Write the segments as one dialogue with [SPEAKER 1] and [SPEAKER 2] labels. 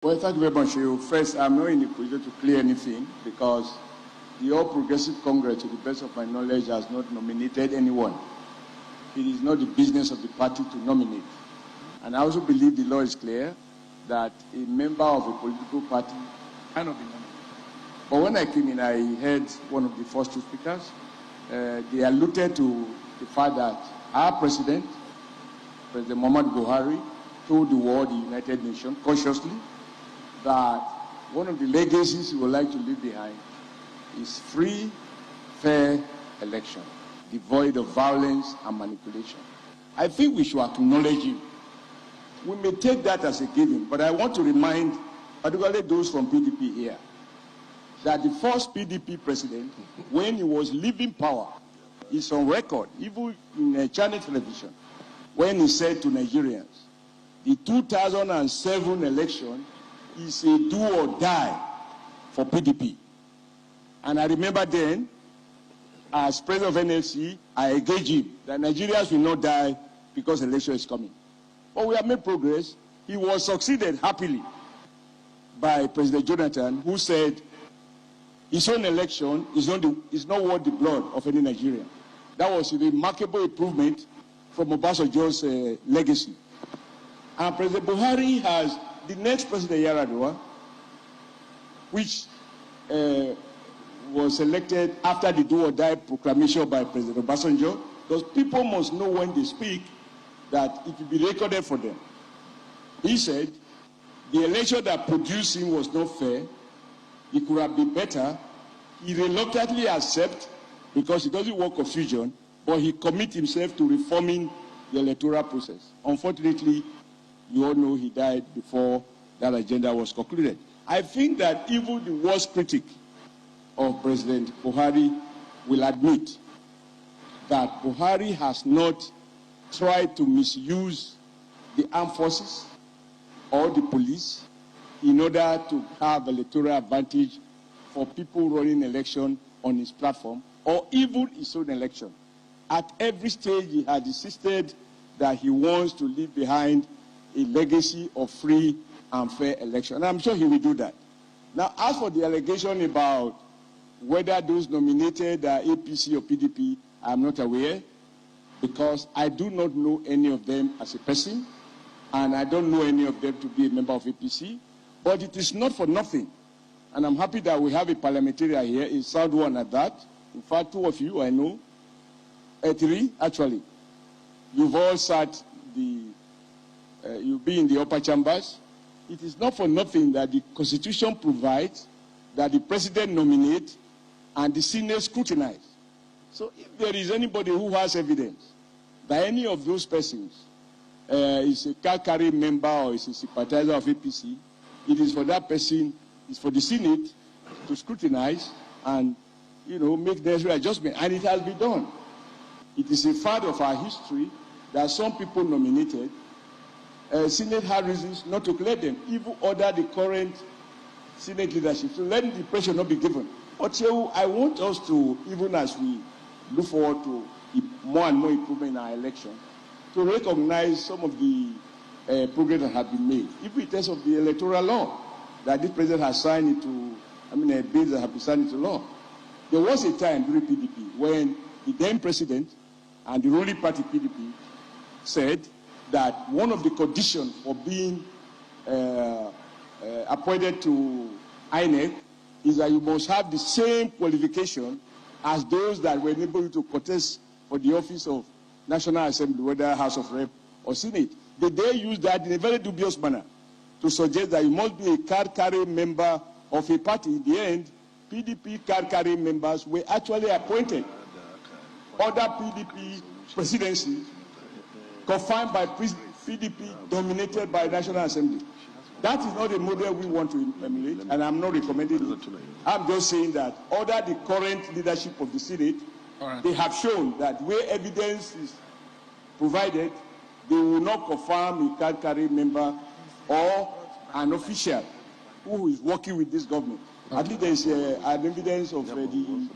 [SPEAKER 1] Well, thank you very much. First, I'm not in a position to clear anything because the All Progressive Congress, to the best of my knowledge, has not nominated anyone. It is not the business of the party to nominate. And I also believe the law is clear that a member of a political party cannot be nominated. But when I came in, I heard one of the first two speakers. They alluded to the fact that our president, President Muhammad Buhari, told the world, the United Nations, consciously, that one of the legacies he would like to leave behind is free, fair election, devoid of violence and manipulation. I think we should acknowledge him. We may take that as a given, but I want to remind, particularly those from PDP here, that the first PDP president, when he was leaving power, is on record, even in a channel television, when he said to Nigerians, the 2007 election is a do or die for PDP. And I remember then, as president of NLC, I engaged him that Nigerians will not die because election is coming. But we have made progress. He was succeeded happily by President Jonathan, who said his own election is not worth the blood of any Nigerian. That was a remarkable improvement from Obasanjo's legacy. And President Buhari has the next president, Yar'Adua, which was elected after the do or die proclamation by President Obasanjo, because people must know when they speak that it will be recorded for them. He said the election that produced him was not fair. It could have been better. He reluctantly accepts because he doesn't want confusion, but he commits himself to reforming the electoral process. Unfortunately, you all know he died before that agenda was concluded. I think that even the worst critic of President Buhari will admit that Buhari has not tried to misuse the armed forces or the police in order to have electoral advantage for people running election on his platform or even his own election. At every stage, he had insisted that he wants to leave behind a legacy of free and fair election. And I'm sure he will do that. Now, as for the allegation about whether those nominated are APC or PDP, I'm not aware, because I do not know any of them as a person, and I don't know any of them to be a member of APC. But it is not for nothing. And I'm happy that we have a parliamentarian here, a sound one at that. In fact, two of you, I know. Three, actually. You've all sat you'll be in the upper chambers. It is not for nothing that the Constitution provides that the President nominates and the Senate scrutinize. So if there is anybody who has evidence that any of those persons is a card-carrying member or is a sympathizer of APC, it is for that person, it's for the Senate to scrutinize and, make necessary adjustment. And it has been done. It is a fact of our history that some people nominated, Senate had reasons not to clear them, even order the current Senate leadership. So let the pressure not be given. But I want us to, even as we look forward to more and more improvement in our election, to recognize some of the progress that have been made, even in terms of the electoral law that this president has signed into, bills that have been signed into law. There was a time during PDP when the then president and the ruling party PDP said that one of the conditions for being appointed to INEC is that you must have the same qualification as those that were able to contest for the office of National Assembly, whether House of Rep or Senate. They used that in a very dubious manner to suggest that you must be a card-carrying member of a party. In the end, PDP card-carrying members were actually appointed. Other PDP presidencies confined by PDP dominated by National Assembly. That is not a model we want to emulate, and I'm not recommending it. I'm just saying that under the current leadership of the Senate, they have shown that where evidence is provided, they will not confirm a card-carrying member or an official who is working with this government. At least there is an evidence of the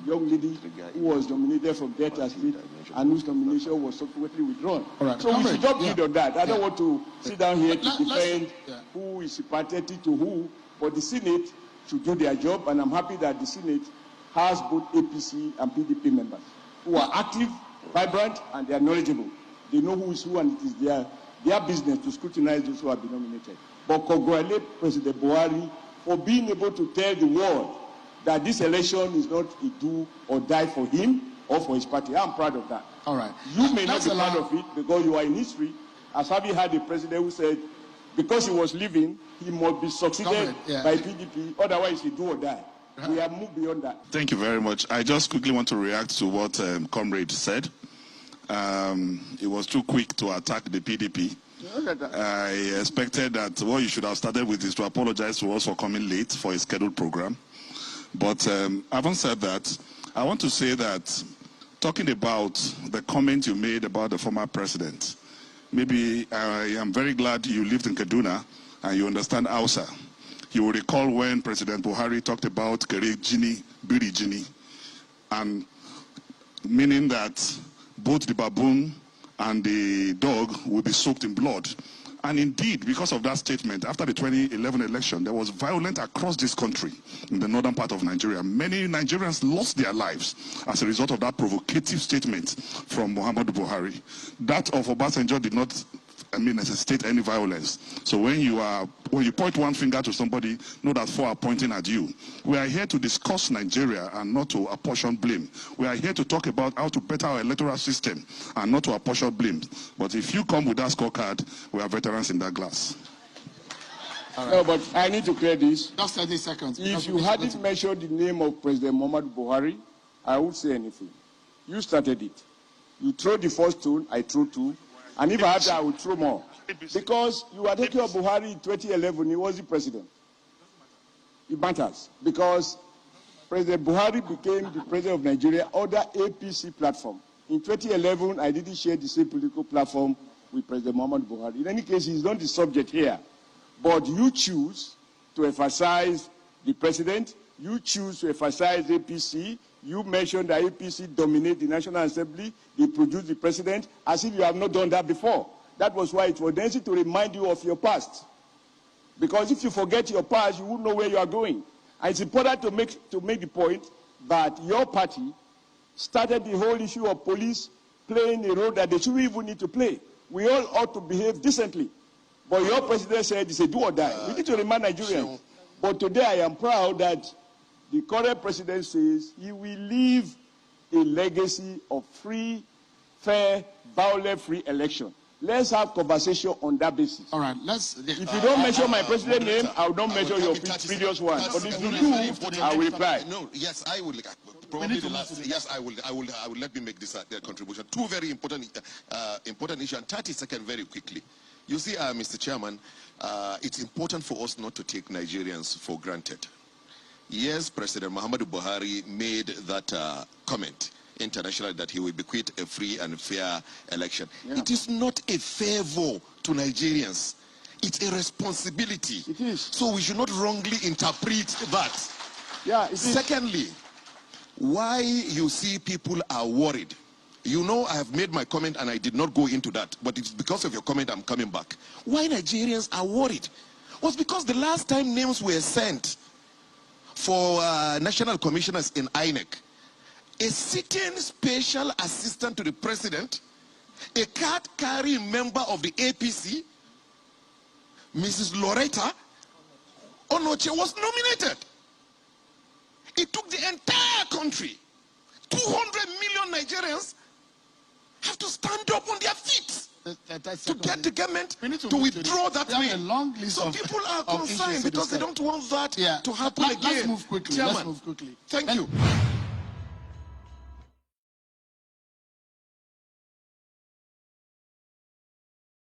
[SPEAKER 1] young lady who was nominated from Delta State and whose nomination was subsequently withdrawn.
[SPEAKER 2] Right.
[SPEAKER 1] So we should not build on that. I don't want to sit down here to defend who is sympathetic to who, but the Senate should do their job, and I'm happy that the Senate has both APC and PDP members who are active, vibrant, and they are knowledgeable. They know who is who, and it is their business to scrutinize those who have been nominated. But congratulate President Buhari for being able to tell the world that this election is not a do or die for him or for his party. I'm proud of that.
[SPEAKER 2] All right.
[SPEAKER 1] You may not be proud of it because you are in history, as having had a president who said because he was leaving, he must be succeeded by PDP, otherwise he do or die. We have moved beyond that.
[SPEAKER 3] Thank you very much. I just quickly want to react to what Comrade said. It was too quick to attack the PDP. I expected that what you should have started with is to apologize to us for coming late for a scheduled program. But having said that, I want to say that talking about the comment you made about the former president, maybe I am very glad you lived in Kaduna and you understand Hausa. You will recall when President Buhari talked about Kere Jini, Biri Jini, and meaning that both the baboon and the dog will be soaked in blood. And indeed, because of that statement, after the 2011 election, there was violence across this country, in the northern part of Nigeria. Many Nigerians lost their lives as a result of that provocative statement from Muhammadu Buhari. That of Obasanjo did not necessitate any violence. So when you point one finger to somebody, know that four are pointing at you. We are here to discuss Nigeria and not to apportion blame. We are here to talk about how to better our electoral system and not to apportion blame. But if you come with that scorecard, we are veterans in that glass.
[SPEAKER 1] Right. No, but I need to clear this.
[SPEAKER 2] Just 30 seconds.
[SPEAKER 1] If you hadn't mentioned the name of President Muhammadu Buhari, I would say anything. You started it. You throw the first stone, I throw two. And if I had to, I would throw more. Because you were taking of Buhari in 2011, he was the president. It matters. Because President Buhari became the president of Nigeria under APC platform. In 2011, I didn't share the same political platform with President Muhammadu Buhari. In any case, he's not the subject here. But you choose to emphasize the president. You choose to emphasize APC. You mentioned that APC dominate the National Assembly. They produce the president as if you have not done that before. That was why it was necessary to remind you of your past. Because if you forget your past, you won't know where you are going. And it's important to make the point that your party started the whole issue of police playing a role that they shouldn't even need to play. We all ought to behave decently. But your president said it's a do or die. We need to remind Nigerians. But today I am proud that the current president says he will leave a legacy of free, fair, violence-free election. Let's have conversation on that basis.
[SPEAKER 2] All right,
[SPEAKER 1] if you don't mention my president's name, I will not mention your previous one. But if you do, I will reply.
[SPEAKER 4] No, yes, I will. Probably the last. Yes, I will. Let me make this contribution. Two very important issues. And 30 seconds, very quickly. You see, Mr. Chairman, it's important for us not to take Nigerians for granted. Yes, President Muhammadu Buhari made that comment internationally that he will bequeath a free and fair election. Yeah. It is not a favor to Nigerians. It's a responsibility.
[SPEAKER 1] It is.
[SPEAKER 4] So we should not wrongly interpret that.
[SPEAKER 1] Yeah, it is.
[SPEAKER 4] Secondly, why you see people are worried. You know, I have made my comment and I did not go into that, but it's because of your comment I'm coming back. Why Nigerians are worried was because the last time names were sent for national commissioners in INEC, a sitting special assistant to the president, a card-carrying member of the APC, Mrs. Loretta Onoche, was nominated. It took the entire country. 200 million Nigerians have to stand up on their feet to get the government to withdraw that way. So people are concerned because they don't want that to happen again.
[SPEAKER 2] Let's move quickly.
[SPEAKER 4] Chairman,
[SPEAKER 2] Let's move quickly.
[SPEAKER 4] Thank you.